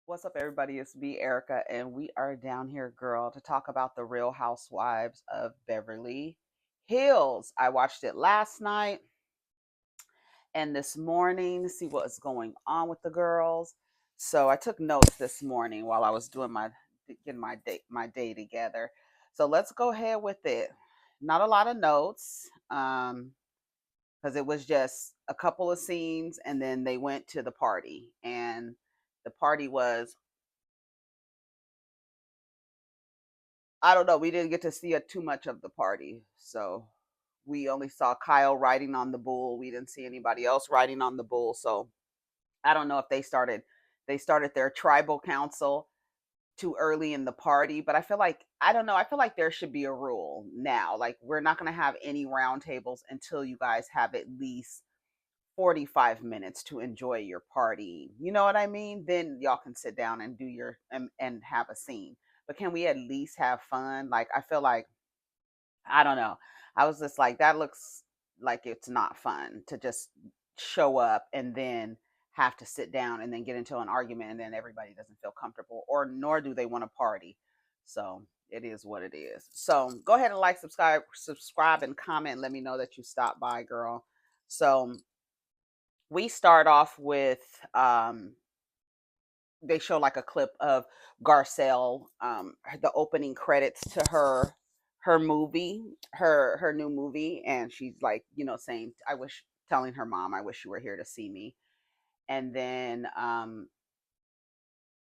What's up, everybody? It's me, Erica, and we are down here, girl, to talk about the Real Housewives of Beverly Hills. I watched it last night and this morning to see what's going on with the girls. So I took notes this morning while I was doing my getting my day together. So let's go ahead with it. Not a lot of notes, because it was just a couple of scenes, and then they went to the party, and the party was, I don't know. We didn't get to see too much of the party, so we only saw Kyle riding on the bull. We didn't see anybody else riding on the bull. So I don't know if they started their tribal council too early in the party, but I don't know. I feel like there should be a rule now. Like, we're not going to have any roundtables until you guys have at least 45 minutes to enjoy your party. You know what I mean? Then y'all can sit down and do your and have a scene. But can we at least have fun? Like, I feel like, I don't know. I was just like, that looks like it's not fun to just show up and then have to sit down and then get into an argument, and then everybody doesn't feel comfortable, or nor do they want to party. So it is what it is. So go ahead and like, subscribe, and comment. Let me know that you stopped by, girl. So we start off with, they show like a clip of Garcelle, the opening credits to her movie, her new movie, and she's like, saying, I wish, telling her mom, I wish you were here to see me. And then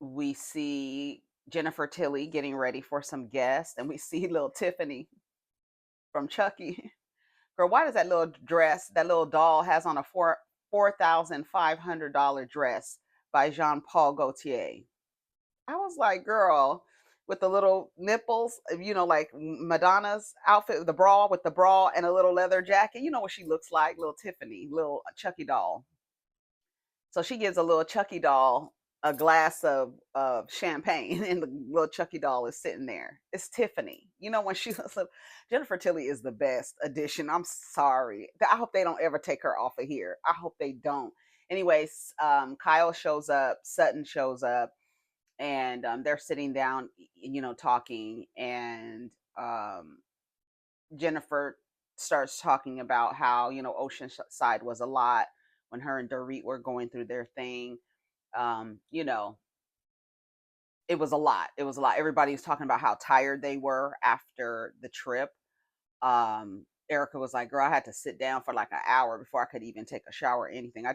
we see Jennifer Tilly getting ready for some guests, and we see little Tiffany from Chucky. Girl, why does that little dress, that little doll has on a $4,500 dress by Jean Paul Gaultier? I was like, girl, with the little nipples, like Madonna's outfit, with the bra and a little leather jacket. You know what she looks like, little Tiffany, little Chucky doll. So she gives a little Chucky doll a glass of champagne, and the little Chucky doll is sitting there. It's Tiffany. When she was Jennifer Tilly is the best addition. I'm sorry. I hope they don't ever take her off of here. I hope they don't. Anyways, Kyle shows up, Sutton shows up, and they're sitting down, talking, and Jennifer starts talking about how, Oceanside was a lot when her and Dorit were going through their thing. um, you know it was a lot. It was a lot. Everybody was talking about how tired they were after the trip. Erika was like, girl, I had to sit down for like an hour before I could even take a shower or anything. I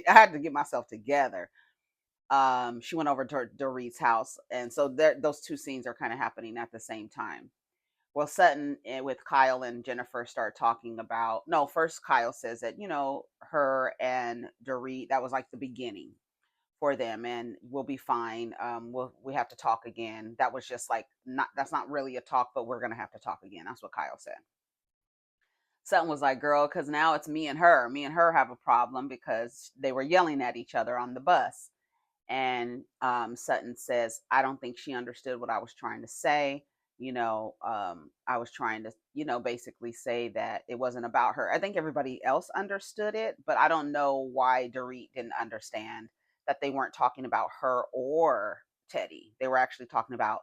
had to get myself together. She went over to Dorit's house, and so those two scenes are kind of happening at the same time. Well, Sutton, with Kyle and Jennifer, start talking about, no, first Kyle says that, her and Dorit, that was like the beginning for them, and we'll be fine. We have to talk again. That was just like, not, that's not really a talk, but we're gonna have to talk again. That's what Kyle said. Sutton was like, girl, because now it's me and her. Me and her have a problem because they were yelling at each other on the bus. And Sutton says, I don't think she understood what I was trying to say. I was trying to, basically say that it wasn't about her. I think everybody else understood it, but I don't know why Dorit didn't understand that they weren't talking about her or Teddy. They were actually talking about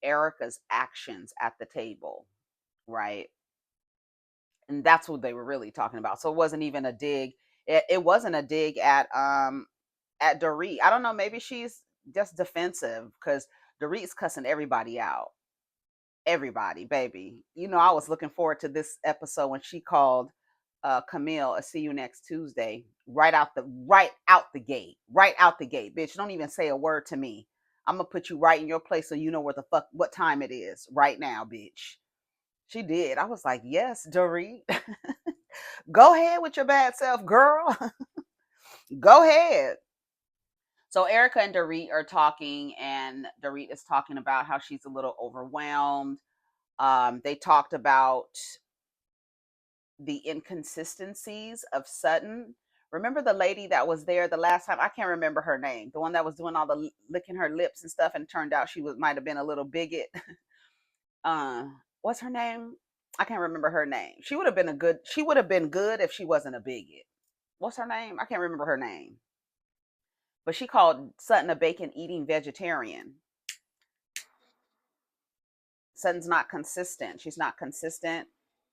Erika's actions at the table, right? And that's what they were really talking about. So it wasn't even a dig. It wasn't a dig at Dorit. I don't know. Maybe she's just defensive because Dorit's cussing everybody out. Everybody, baby. I was looking forward to this episode when she called Camille a see you next Tuesday. Right out the gate, bitch. Don't even say a word to me. I'm gonna put you right in your place so you know what time it is right now, bitch. She did. I was like, yes, Dorit. Go ahead with your bad self, girl. Go ahead. So Erika and Dorit are talking, and Dorit is talking about how she's a little overwhelmed. They talked about the inconsistencies of Sutton. Remember the lady that was there the last time? I can't remember her name. The one that was doing all the licking her lips and stuff, and turned out she might have been a little bigot. uh, what's her name? I can't remember her name. She would have been a good. She would have been good if she wasn't a bigot. What's her name? I can't remember her name. but she called Sutton a bacon eating vegetarian. Sutton's not consistent. She's not consistent,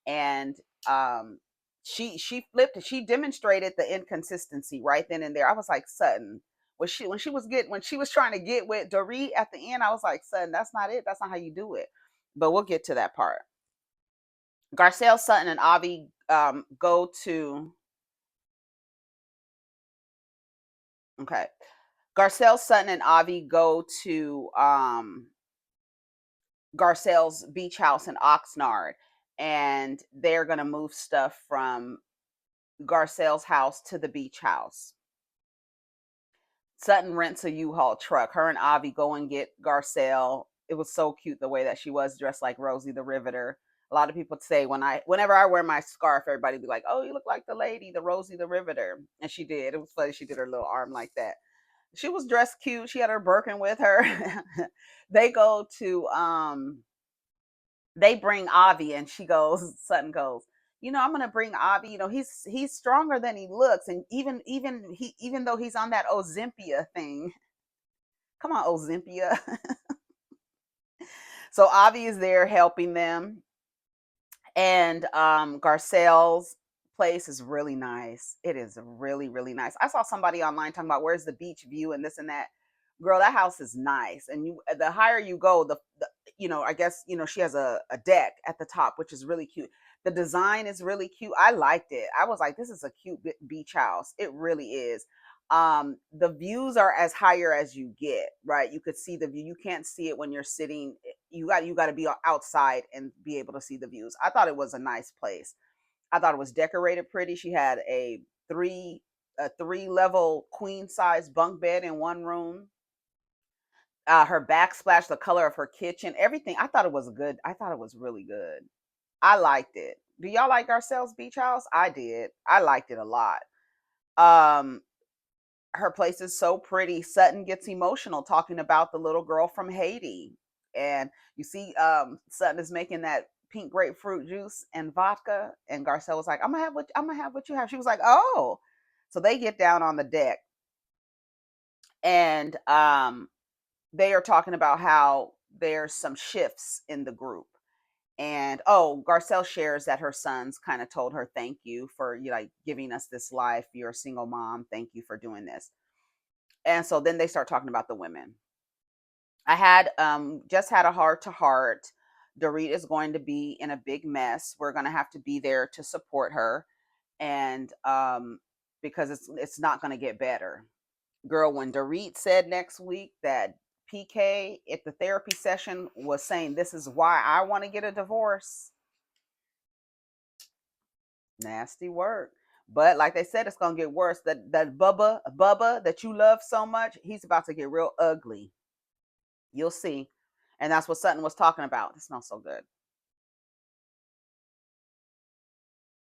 and um, she flipped. She demonstrated the inconsistency right then and there. I was like, Sutton, when she was trying to get with Dorit at the end, I was like, Sutton, that's not it. That's not how you do it. But we'll get to that part. Garcelle, Sutton, and Avi go to. Okay. Garcelle, Sutton, and Avi go to Garcel's beach house in Oxnard, and they're gonna move stuff from Garcel's house to the beach house. Sutton rents a U-Haul truck. Her and Avi go and get Garcelle. It was so cute the way that she was dressed like Rosie the Riveter. A lot of people say whenever I wear my scarf, everybody be like, "Oh, you look like the lady, the Rosie the Riveter," and she did. It was funny. She did her little arm like that. She was dressed cute. She had her Birkin with her. They go to they bring Avi, and Sutton goes, I'm gonna bring Avi. He's stronger than he looks, and even though he's on that Ozympia thing. Come on, Ozympia. So Avi is there helping them, and Garcelle's place is really nice. It is really, really nice. I saw somebody online talking about where's the beach view and this and that. Girl, that house is nice, and the higher you go, I guess she has a deck at the top, which is really cute. The design is really cute. I liked it. I was like, this is a cute beach house. It really is. The views are as higher as you get, right? You could see the view. You can't see it when you're sitting. You got to be outside and be able to see the views. I thought it was a nice place. I thought it was decorated pretty. She had three level queen size bunk bed in one room. Her backsplash, the color of her kitchen, everything. I thought it was good. I thought it was really good. I liked it. Do y'all like Garcelle's beach house? I did. I liked it a lot. Um, her place is so pretty. Sutton gets emotional talking about the little girl from Haiti, and you see, Sutton is making that pink grapefruit juice and vodka, and Garcelle was like, I'm gonna have what you have." She was like, "Oh," so they get down on the deck, and they are talking about how there's some shifts in the group. And Garcelle shares that her sons kind of told her, "Thank you for giving us this life. You're a single mom. Thank you for doing this." And so then they start talking about the women. I had just had a heart to heart. Dorit is going to be in a big mess. We're going to have to be there to support her, and because it's not going to get better. Girl, when Dorit said next week that PK at the therapy session was saying, "This is why I want to get a divorce," nasty work. But like they said, it's gonna get worse. That Bubba that you love so much, he's about to get real ugly. You'll see. And that's what Sutton was talking about. It smells so good.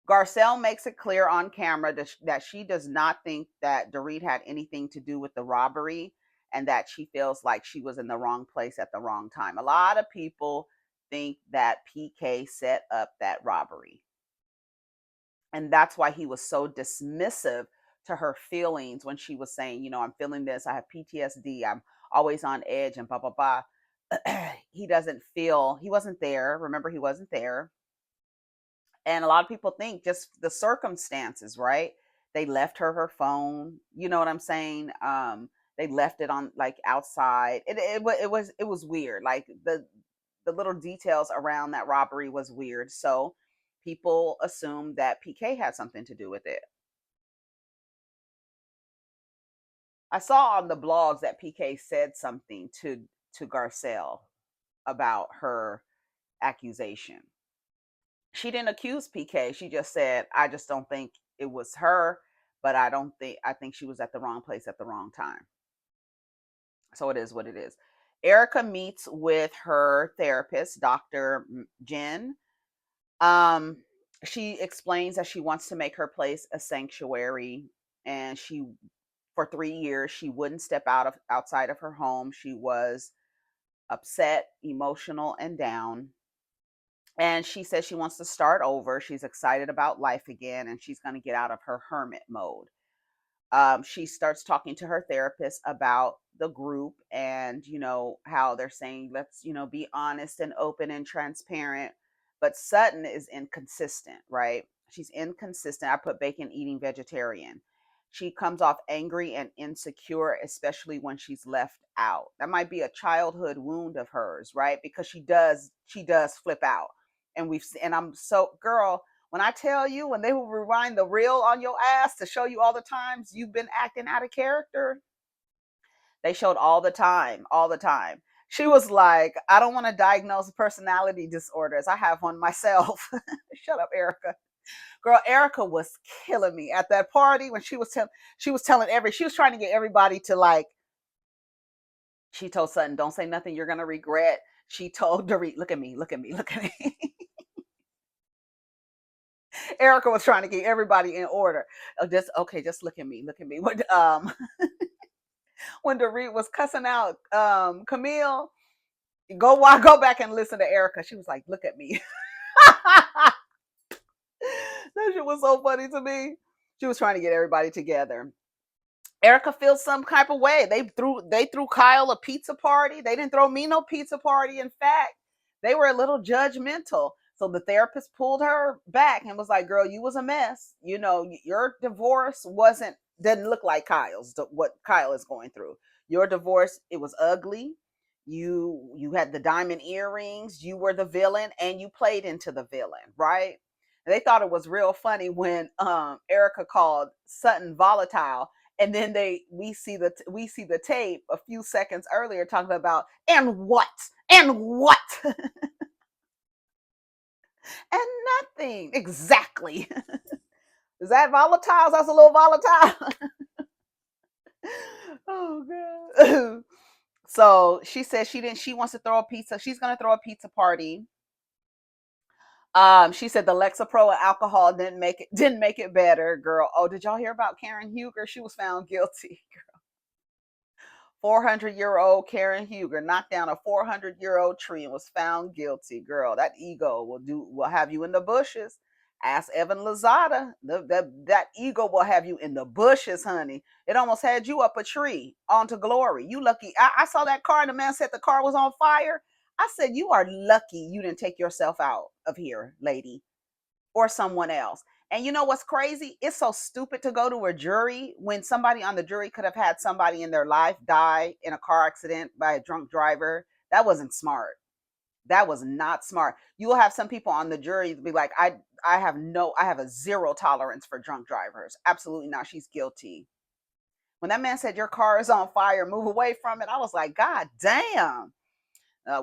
Garcelle makes it clear on camera that she does not think that Dorit had anything to do with the robbery, and that she feels like she was in the wrong place at the wrong time. A lot of people think that PK set up that robbery. And that's why he was so dismissive to her feelings when she was saying, "I'm feeling this. I have PTSD. I'm always on edge," and blah, blah, blah. He wasn't there. Remember, he wasn't there. And a lot of people think just the circumstances, right? They left her phone. You know what I'm saying? They left it on outside. It was weird. Like the little details around that robbery was weird. So people assumed that PK had something to do with it. I saw on the blogs that PK said something to Garcelle about her accusation. She didn't accuse PK. She just said, "I just don't think it was her, but I think she was at the wrong place at the wrong time." So it is what it is. Erika meets with her therapist, Dr. Jen. Um, she explains that she wants to make her place a sanctuary, and for 3 years she wouldn't step outside of her home. She was upset, emotional, and down. And she says she wants to start over. She's excited about life again, and she's going to get out of her hermit mode. She starts talking to her therapist about the group and how they're saying let's be honest and open and transparent, but Sutton is inconsistent, right? She's inconsistent. I put bacon eating vegetarian. She comes off angry and insecure, especially when she's left out. That might be a childhood wound of hers, right? Because she does flip out. And I'm so, girl, when I tell you, when they will rewind the reel on your ass to show you all the times you've been acting out of character, they showed all the time, all the time. She was like, I don't want to diagnose personality disorders. I have one myself. Shut up, Erika. Girl, Erika was killing me at that party when she was trying to get everybody to like, she told Sutton, don't say nothing you're gonna regret. She told Dorit, look at me, look at me, look at me. Erika was trying to get everybody in order. Just okay, just look at me, look at me. When Dorit was cussing out Camille, go back and listen to Erika. She was like, look at me. That shit was so funny to me. She was trying to get everybody together. Erika feels some type of way. They threw Kyle a pizza party. They didn't throw me no pizza party. In fact, they were a little judgmental. So the therapist pulled her back and was like, "Girl, you was a mess. Your divorce didn't look like Kyle's. What Kyle is going through. Your divorce, it was ugly. You had the diamond earrings. You were the villain, and you played into the villain, right?" And they thought it was real funny when Erika called Sutton volatile, and then we see the tape a few seconds earlier talking about and what and nothing exactly. Is that volatile? That's a little volatile. Oh god. So she says she wants to throw a pizza. She's gonna throw a pizza party. She said the Lexapro and alcohol didn't make it better, girl. Oh, did y'all hear about Karen Huger? She was found guilty. 400-year-old Karen Huger knocked down a 400-year-old tree and was found guilty. Girl, that ego will have you in the bushes. Ask Evan Lazada. That ego will have you in the bushes, honey. It almost had you up a tree onto glory. You lucky. I saw that car and the man said the car was on fire. I said, you are lucky you didn't take yourself out of here, lady, or someone else. And you know what's crazy? It's so stupid to go to a jury when somebody on the jury could have had somebody in their life die in a car accident by a drunk driver. That wasn't smart. That was not smart. You will have some people on the jury be like, I have a zero tolerance for drunk drivers. Absolutely not. She's guilty. When that man said your car is on fire, move away from it, I was like, God damn.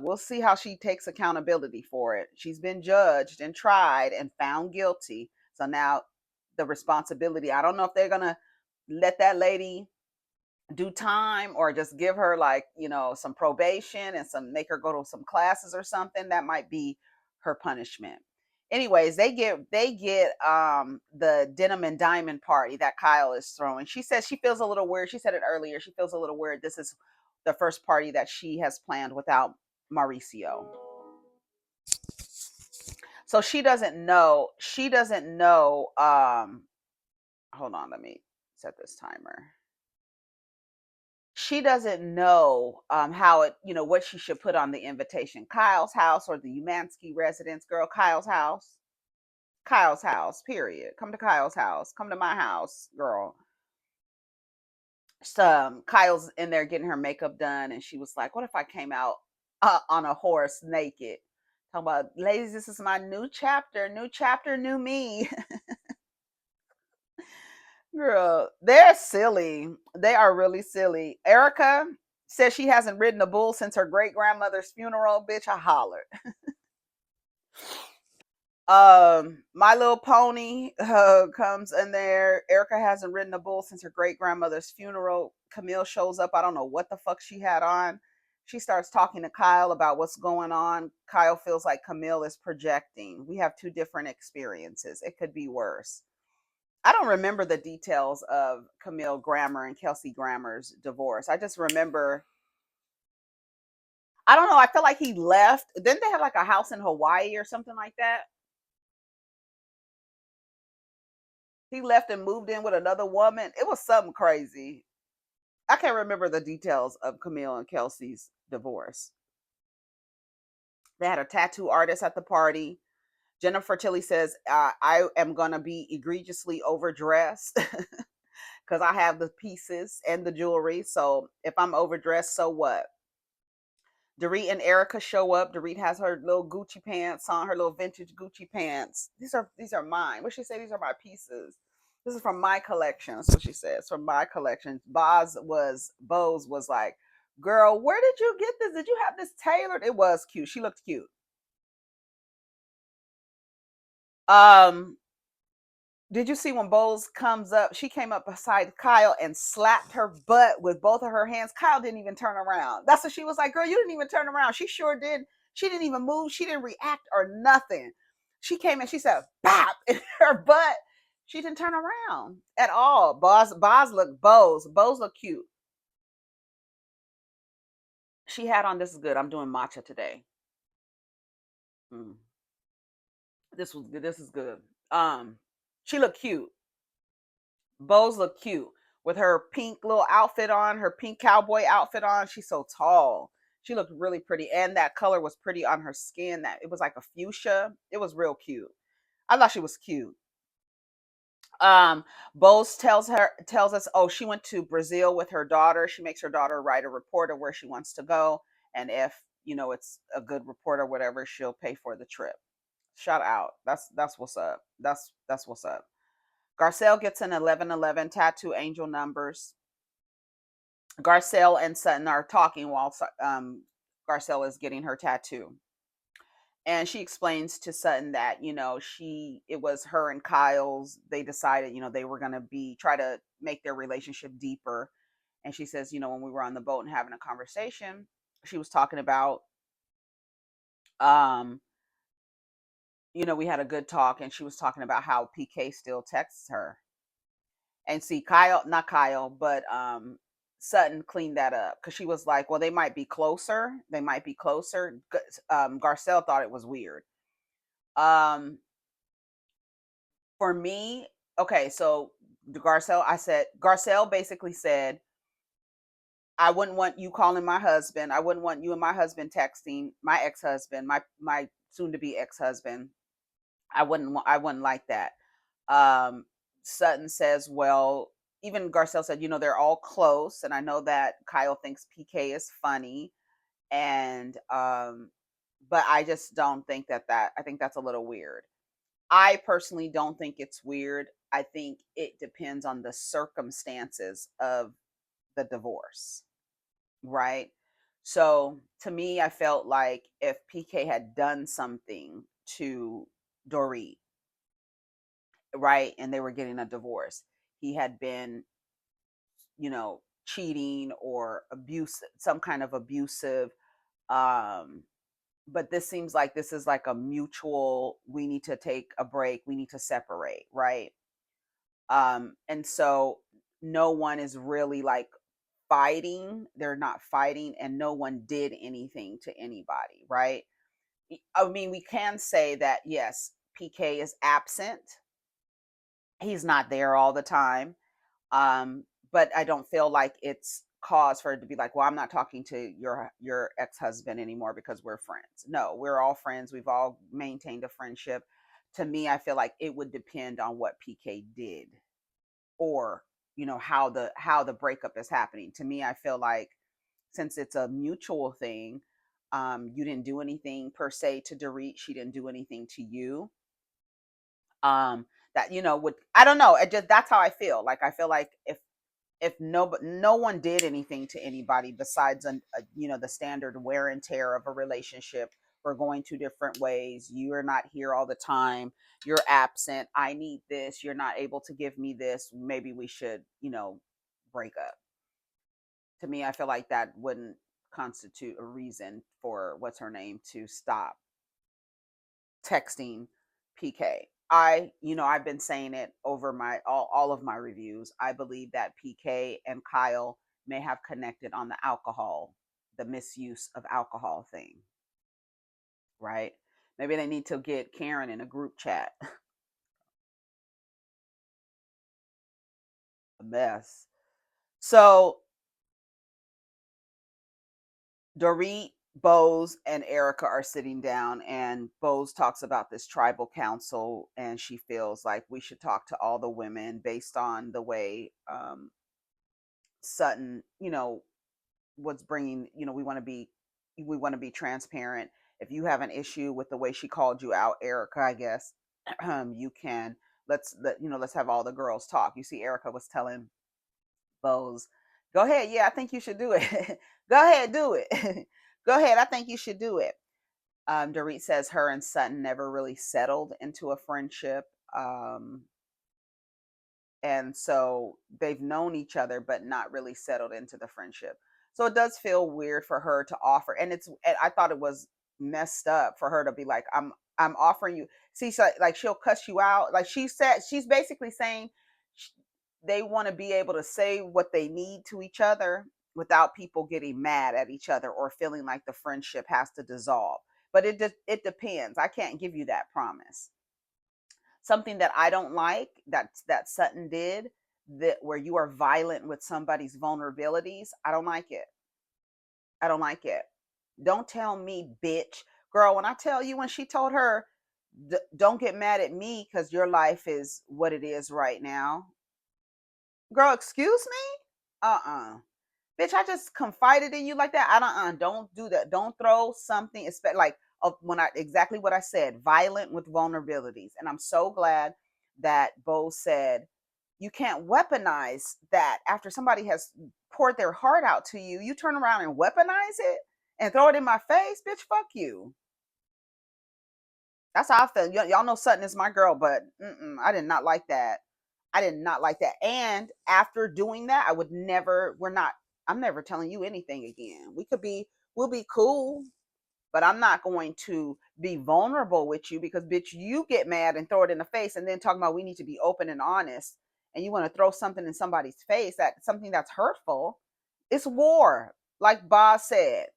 We'll see how she takes accountability for it. She's been judged and tried and found guilty. So now the responsibility, I don't know if they're going to let that lady do time or just give her like, some probation and make her go to some classes or something. That might be her punishment. Anyways, they get the Denim and Diamond party that Kyle is throwing. She says she feels a little weird. She said it earlier. She feels a little weird. This is the first party that she has planned without Mauricio. So she doesn't know hold on, let me set this timer. She doesn't know how what she should put on the invitation. Kyle's house or the Umansky residence, girl, Kyle's house. Kyle's house, period. Come to Kyle's house. Come to my house, girl. Kyle's in there getting her makeup done, and she was like, "What if I came out on a horse naked?" Talking about, ladies, this is my new chapter, new me. Girl, they're silly. They are really silly. Erika says she hasn't ridden a bull since her great grandmother's funeral. Bitch, I hollered. My Little Pony comes in there. Erika hasn't ridden a bull since her great grandmother's funeral. Camille shows up. I don't know what the fuck she had on. She starts talking to Kyle about what's going on. Kyle feels like Camille is projecting. We have two different experiences. It could be worse. I don't remember the details of Camille Grammer and Kelsey Grammer's divorce. I just remember, I don't know, I feel like he left. Didn't they have like a house in Hawaii or something like that? He left and moved in with another woman. It was something crazy. I can't remember the details of Camille and Kelsey's divorce. They had a tattoo artist at the party. Jennifer Tilly says, I am going to be egregiously overdressed because I have the pieces and the jewelry. So if I'm overdressed, so what? Dorit and Erika show up. Dorit has her little Gucci pants on, her little vintage Gucci pants. These are mine. What she say? These are my pieces. This is from my collection. That's what she says. From my collection. Bose was like, girl, where did you get this? Did you have this tailored? It was cute. She looked cute. Um, did you see when Bowles comes up? She came up beside Kyle and slapped her butt with both of her hands. Kyle didn't even turn around. That's what she was like, girl, you didn't even turn around. She sure did. She didn't even move. She didn't react or nothing. She came in, she said, bap, in her butt. She didn't turn around at all. Bowles looked cute. She had on, this is good. I'm doing matcha today. Mm. This is good. She looked cute. Bose looked cute with her pink little outfit on, her pink cowboy outfit on. She's so tall. She looked really pretty, and that color was pretty on her skin. That it was like a fuchsia. It was real cute. I thought she was cute. Bose tells us, oh, she went to Brazil with her daughter. She makes her daughter write a report of where she wants to go, and if it's a good report or whatever, she'll pay for the trip. Shout out. That's what's up. That's what's up. Garcelle gets an 1111 tattoo angel numbers. Garcelle and Sutton are talking while Garcelle is getting her tattoo. And she explains to Sutton that, it was her and Kyle's, they decided, they were going to try to make their relationship deeper. And she says, when we were on the boat and having a conversation, she was talking about, um, we had a good talk, and she was talking about how PK still texts her. And see, not Kyle, but Sutton cleaned that up because she was like, well, they might be closer. They might be closer. Garcelle thought it was weird. Um, for me, okay, so Garcelle basically said, I wouldn't want you calling my husband. I wouldn't want you and my husband texting my ex-husband, my soon-to-be ex-husband. I wouldn't like that. Um, Sutton says, well, even Garcelle said, they're all close, and I know that Kyle thinks PK is funny, and but I just don't think I think that's a little weird. I personally don't think it's weird. I think it depends on the circumstances of the divorce, right? So to me, I felt like if PK had done something to Dorit, right, and they were getting a divorce, he had been, cheating or abusive, some kind of abusive. Um, but this seems like this is like a mutual, we need to take a break, we need to separate, right? And so no one is really like fighting. They're not fighting, and no one did anything to anybody, right? I mean, we can say that yes, PK is absent. He's not there all the time. But I don't feel like it's cause for it to be like, well, I'm not talking to your ex-husband anymore because we're friends. No, we're all friends. We've all maintained a friendship. To me, I feel like it would depend on what PK did, or how the breakup is happening. To me, I feel like since it's a mutual thing, you didn't do anything per se to Dorit. She didn't do anything to you. That would, I don't know. It just, that's how I feel. Like I feel like if no one did anything to anybody besides the standard wear and tear of a relationship. We're going two different ways. You are not here all the time. You're absent. I need this. You're not able to give me this. Maybe we should break up. To me, I feel like that wouldn't constitute a reason for what's her name to stop texting PK. I've been saying it over my all of my reviews. I believe that PK and Kyle may have connected on the alcohol, the misuse of alcohol thing, right? Maybe they need to get Karen in a group chat. A mess. So Dorit, Bose, and Erika are sitting down, and Bose talks about this tribal council, and she feels like we should talk to all the women based on the way Sutton, what's bringing. We want to be transparent. If you have an issue with the way she called you out, Erika, I guess you can let's have all the girls talk. You see, Erika was telling Bose, go ahead, yeah, I think you should do it. Go ahead, do it. Go ahead, I think you should do it. Dorit says her and Sutton never really settled into a friendship. And so they've known each other but not really settled into the friendship. So it does feel weird for her to offer, and I thought it was messed up for her to be like, I'm offering you. See, so, like, she'll cuss you out. Like, she said, she's basically saying they want to be able to say what they need to each other without people getting mad at each other or feeling like the friendship has to dissolve. But it depends. I can't give you that promise. Something that I don't like that Sutton did, that where you are violent with somebody's vulnerabilities. I don't like it. I don't like it. Don't tell me, bitch. Girl, when I tell you, when she told her, don't get mad at me because your life is what it is right now. Girl, excuse me? Uh-uh. Bitch, I just confided in you like that. Don't do that. Don't throw something, like when I exactly what I said, violent with vulnerabilities. And I'm so glad that Bo said you can't weaponize that after somebody has poured their heart out to you. You turn around and weaponize it and throw it in my face, bitch. Fuck you. That's how I feel. Y'all know Sutton is my girl, but I did not like that. I did not like that. And after doing that, I would never. I'm never telling you anything again. We'll be cool, but I'm not going to be vulnerable with you because, bitch, you get mad and throw it in the face, and then talking about we need to be open and honest, and you want to throw something in somebody's face, that something that's hurtful. It's war, like Boz said.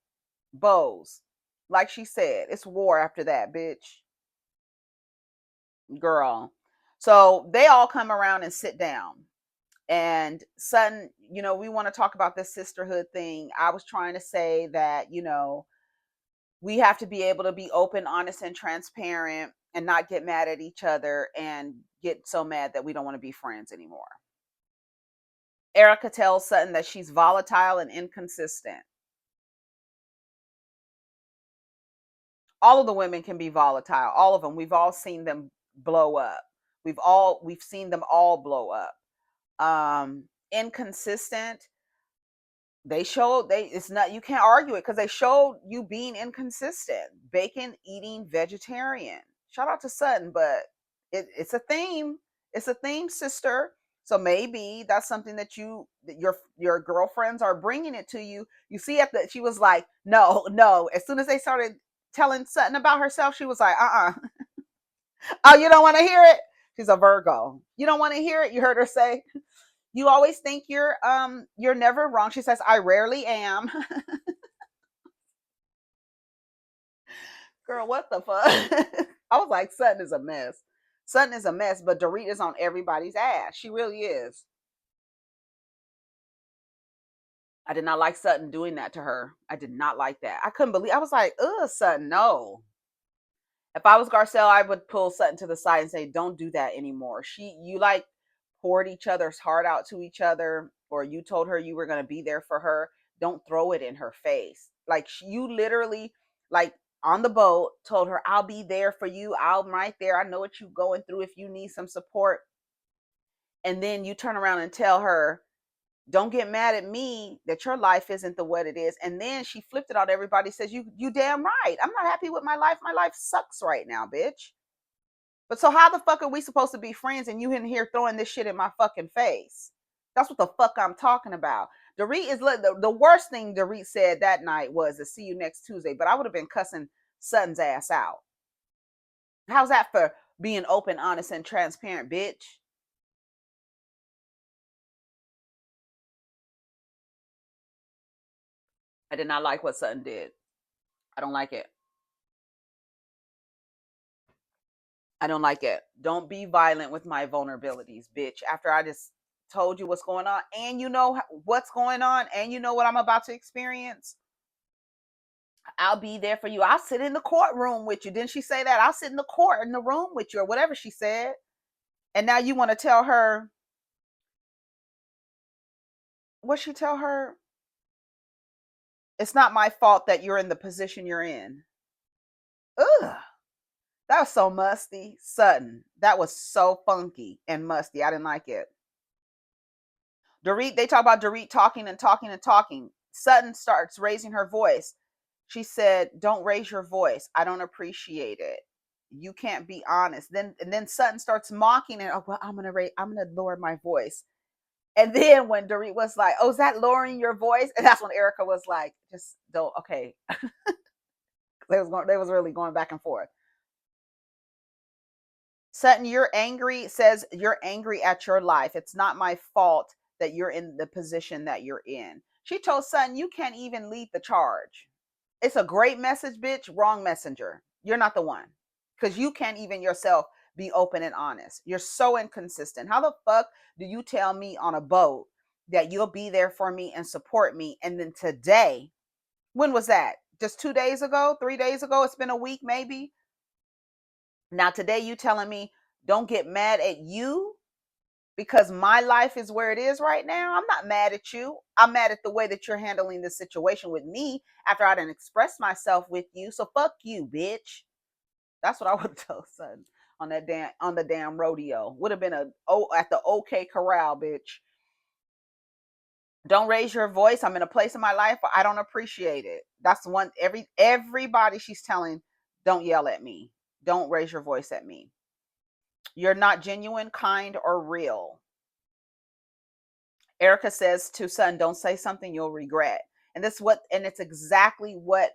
Bose, like she said, it's war after that, bitch. Girl. So they all come around and sit down. And Sutton, we want to talk about this sisterhood thing. I was trying to say that, we have to be able to be open, honest, and transparent and not get mad at each other and get so mad that we don't want to be friends anymore. Erika tells Sutton that she's volatile and inconsistent. All of the women can be volatile. All of them. We've all seen them blow up. We've seen them all blow up. Inconsistent. It's not, you can't argue it because they showed you being inconsistent. Bacon eating vegetarian. Shout out to Sutton, but it's a theme. It's a theme, sister. So maybe that's something that your girlfriends are bringing it to you. You see, she was like, no, no. As soon as they started telling Sutton about herself, she was like, Oh, you don't want to hear it? She's a Virgo. You don't want to hear it? You heard her say, you always think you're never wrong. She says, I rarely am. Girl, what the fuck? I was like, Sutton is a mess. Sutton is a mess, but Dorit is on everybody's ass. She really is. I did not like Sutton doing that to her. I did not like that. I couldn't believe. I was like, ugh, Sutton, no. If I was Garcelle, I would pull Sutton to the side and say, don't do that anymore. You like poured each other's heart out to each other, or you told her you were going to be there for her. Don't throw it in her face. Like, you literally, like, on the boat, told her, I'll be there for you. I'm right there. I know what you're going through if you need some support. And then you turn around and tell her, don't get mad at me that your life isn't the what it is. And then she flipped it on everybody, says, you damn right. I'm not happy with my life. My life sucks right now, bitch. But so how the fuck are we supposed to be friends and you in here throwing this shit in my fucking face? That's what the fuck I'm talking about. Dorit is the worst thing Dorit said that night was to see you next Tuesday, but I would have been cussing Sutton's ass out. How's that for being open, honest, and transparent, bitch? I did not like what Sutton did. I don't like it. I don't like it. Don't be violent with my vulnerabilities, bitch. After I just told you what's going on, and you know what's going on, and you know what I'm about to experience. I'll be there for you. I'll sit in the courtroom with you. Didn't she say that? I'll sit in the court in the room with you, or whatever she said. And now you want to tell her what she tell her? It's not my fault that you're in the position you're in. Ugh. That was so musty. Sutton. That was so funky and musty. I didn't like it. Dorit, they talk about Dorit talking and talking and talking. Sutton starts raising her voice. She said, "Don't raise your voice. I don't appreciate it. You can't be honest." Then Sutton starts mocking and, "Oh, well, I'm gonna lower my voice." And then when Dorit was like, "Oh, is that lowering your voice?" And that's when Erika was like, "Just don't." Okay, they was really going back and forth. Sutton, you're angry. Says you're angry at your life. It's not my fault that you're in the position that you're in. She told Sutton, "You can't even lead the charge." It's a great message, bitch. Wrong messenger. You're not the one. Because you can't even yourself be open and honest. You're so inconsistent. How the fuck do you tell me on a boat that you'll be there for me and support me? And then today, when was that? Just 2 days ago, 3 days ago? It's been a week, maybe. Now, today, you telling me don't get mad at you because my life is where it is right now. I'm not mad at you. I'm mad at the way that you're handling this situation with me after I didn't express myself with you. So fuck you, bitch. That's what I would have told son on the damn rodeo. Would have been at the OK Corral, bitch. Don't raise your voice. I'm in a place in my life where I don't appreciate it. That's one everybody she's telling, don't yell at me. Don't raise your voice at me. You're not genuine, kind, or real. Erika says to Sutton, don't say something you'll regret. And it's exactly what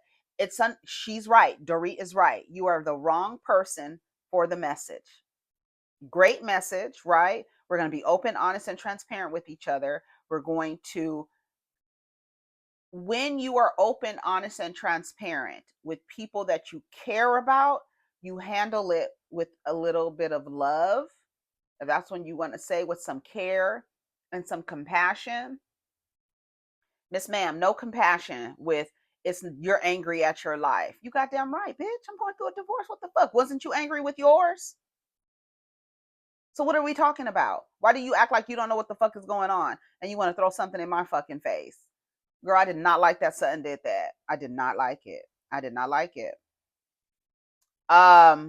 she's right. Dorit is right. You are the wrong person for the message. Great message, right? We're going to be open, honest, and transparent with each other. We're going to, when you are open, honest, and transparent with people that you care about, you handle it with a little bit of love. That's when you want to say with some care and some compassion. Miss ma'am, no compassion with it's you're angry at your life. You goddamn right, bitch. I'm going through a divorce. What the fuck? Wasn't you angry with yours? So what are we talking about? Why do you act like you don't know what the fuck is going on and you want to throw something in my fucking face? Girl, I did not like that Sutton did that. I did not like it. I did not like it. I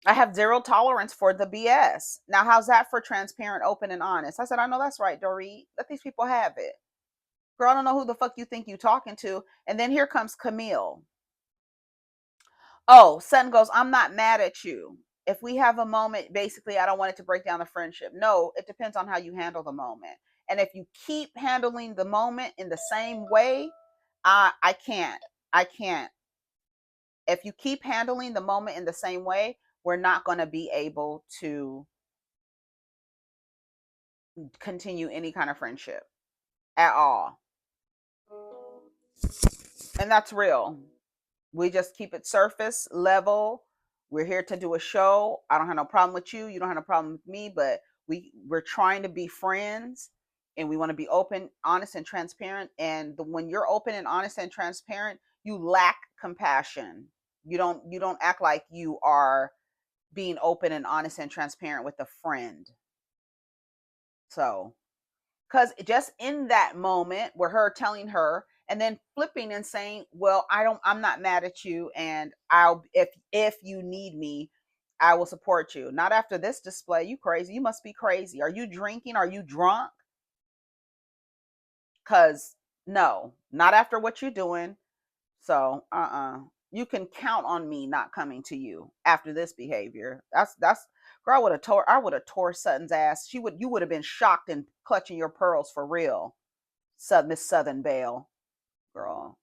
have zero tolerance for the BS. Now, how's that for transparent, open, and honest? I said, I know that's right, Dorit. Let these people have it. Girl, I don't know who the fuck you think you talking to. And then here comes Camille. Oh, Sutton goes, I'm not mad at you. If we have a moment, basically, I don't want it to break down the friendship. No, it depends on how you handle the moment. And if you keep handling the moment in the same way, I can't. I can't. If you keep handling the moment in the same way, we're not going to be able to continue any kind of friendship at all. And that's real. We just keep it surface level. We're here to do a show. I don't have no problem with you. You don't have no problem with me, but we're trying to be friends and we want to be open, honest, and transparent. And when you're open and honest and transparent, you lack compassion. You don't act like you are being open and honest and transparent with a friend. So because just in that moment where her telling her and then flipping and saying, well, I'm not mad at you, and I'll if you need me, I will support you. Not after this display. You crazy. You must be crazy. Are you drinking? Are you drunk? Because no, not after what you're doing. So you can count on me not coming to you after this behavior. That's girl, I would have tore Sutton's ass. You would have been shocked and clutching your pearls for real. Miss Southern Belle, girl.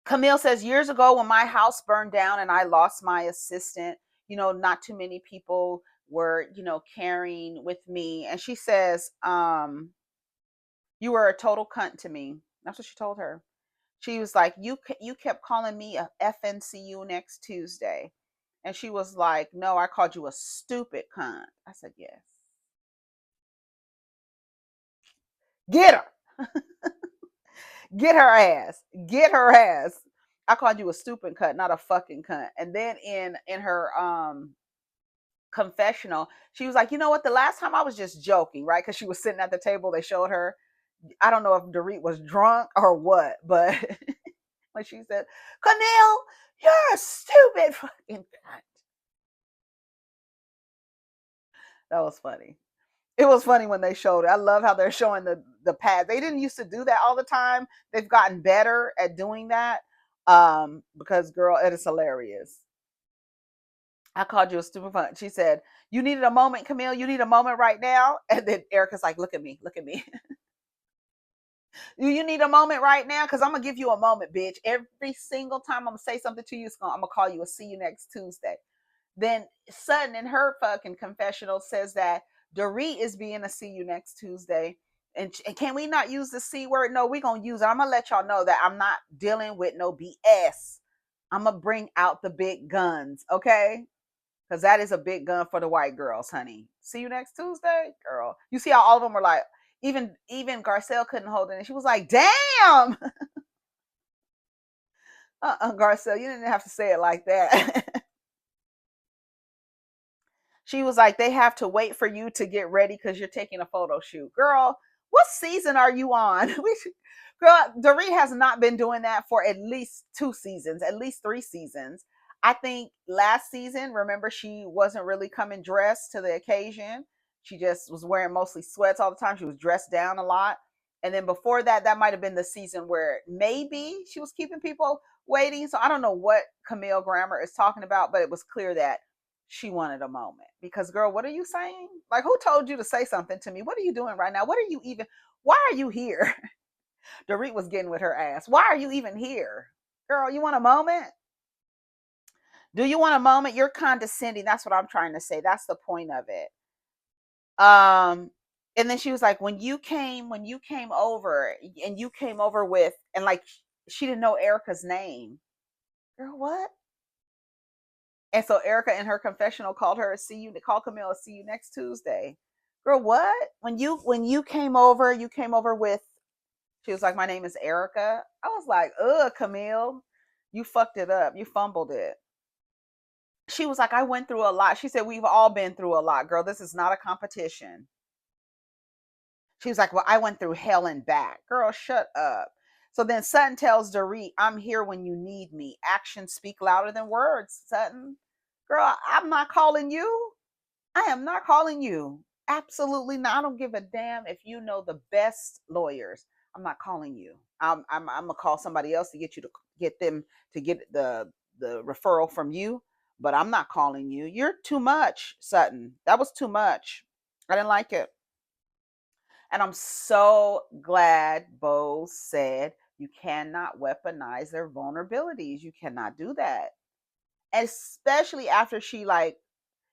Camille says, years ago when my house burned down and I lost my assistant, not too many people were, caring with me. And she says, you were a total cunt to me. That's what she told her. She was like, you kept calling me a FNCU next Tuesday. And she was like, no, I called you a stupid cunt. I said, yes. Get her. Get her ass. Get her ass. I called you a stupid cunt, not a fucking cunt. And then in her confessional, she was like, you know what? The last time I was just joking, right? Because she was sitting at the table. They showed her. I don't know if Dorit was drunk or what, but when she said, Camille, you're a stupid fucking cunt. That was funny. It was funny when they showed it. I love how they're showing the pad. They didn't used to do that all the time. They've gotten better at doing that. Because girl, it is hilarious. I called you a stupid fun. She said, you needed a moment, Camille. You need a moment right now. And then Erika's like, look at me, look at me. You need a moment right now? Because I'm going to give you a moment, bitch. Every single time I'm going to say something to you, I'm going to call you a see you next Tuesday. Then Sutton in her fucking confessional says that Dorit is being a see you next Tuesday. And can we not use the C word? No, we're going to use it. I'm going to let y'all know that I'm not dealing with no BS. I'm going to bring out the big guns, okay? Because that is a big gun for the white girls, honey. See you next Tuesday, girl. You see how all of them were like, even Garcelle couldn't hold it. And she was like, damn. Garcelle, you didn't have to say it like that. She was like, they have to wait for you to get ready because you're taking a photo shoot. Girl, what season are you on? Girl, Dorit has not been doing that for at least 2 seasons, at least 3 seasons. I think last season, remember, she wasn't really coming dressed to the occasion. She just was wearing mostly sweats all the time. She was dressed down a lot. And then before that, that might have been the season where maybe she was keeping people waiting. So I don't know what Camille Grammer is talking about, but it was clear that she wanted a moment. Because, girl, what are you saying? Like, who told you to say something to me? What are you doing right now? What are you even, why are you here? Dorit was getting with her ass. Why are you even here? Girl, you want a moment? Do you want a moment? You're condescending. That's what I'm trying to say. That's the point of it. Um, and then she was like, when you came over, and you came over with, and like, she didn't know Erika's name. Girl, what? And so Erika in her confessional called her a see you, called Camille a see you next Tuesday. Girl, what? When you came over, with, she was like, my name is Erika. I was like, ugh, Camille, you fucked it up. You fumbled it. She was like, I went through a lot. She said, we've all been through a lot, girl. This is not a competition. She was like, well, I went through hell and back. Girl, shut up. So then Sutton tells Dorit, I'm here when you need me. Actions speak louder than words, Sutton. Girl, I'm not calling you. I am not calling you. Absolutely not. I don't give a damn if you know the best lawyers. I'm not calling you. I'm gonna call somebody else to get you to get them to get the referral from you. But I'm not calling you. You're too much, Sutton. That was too much. I didn't like it. And I'm so glad Bo said you cannot weaponize their vulnerabilities. You cannot do that. Especially after she, like,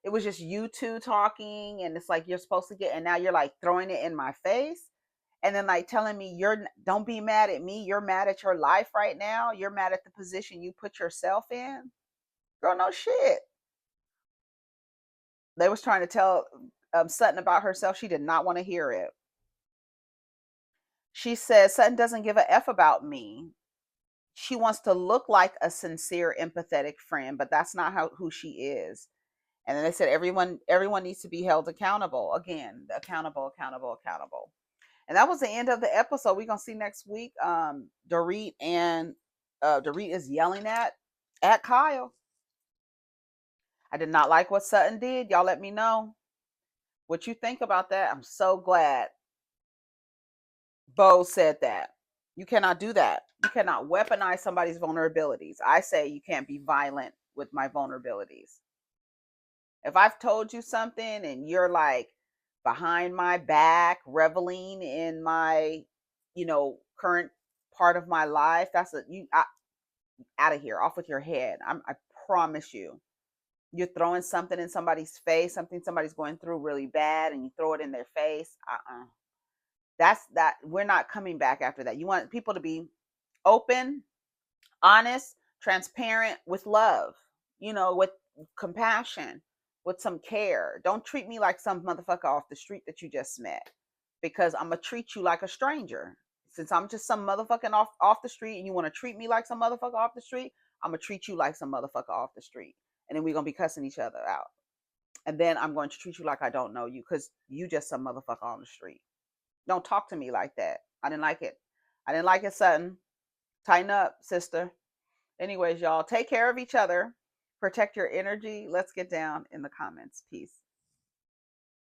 it was just you two talking, and it's like you're supposed to get, and now you're like throwing it in my face, and then like telling me don't be mad at me, you're mad at your life right now, you're mad at the position you put yourself in. Girl, no shit. They was trying to tell Sutton about herself. She did not want to hear it. She says Sutton doesn't give a f about me. She wants to look like a sincere, empathetic friend, but that's not who she is. And then they said everyone needs to be held accountable. Again, accountable. And that was the end of the episode. We're gonna see next week. Dorit and Dorit is yelling at Kyle. I did not like what Sutton did. Y'all let me know what you think about that. I'm so glad Bo said that. You cannot do that. You cannot weaponize somebody's vulnerabilities. I say you can't be violent with my vulnerabilities. If I've told you something and you're like behind my back, reveling in my, current part of my life, that's out of here, off with your head. I promise you. You're throwing something in somebody's face, something somebody's going through really bad, and you throw it in their face. That's that. We're not coming back after that. You want people to be open, honest, transparent, with love, with compassion, with some care. Don't treat me like some motherfucker off the street that you just met. because I'm gonna treat you like a stranger. Since I'm just some motherfucking off the street, and you want to treat me like some motherfucker off the street, I'm gonna treat you like some motherfucker off the street, and then we're gonna be cussing each other out. And then I'm going to treat you like I don't know you because you just some motherfucker on the street. Don't talk to me like that. I didn't like it. I didn't like it, Sutton. Tighten up, sister. Anyways, y'all, take care of each other. Protect your energy. Let's get down in the comments. Peace.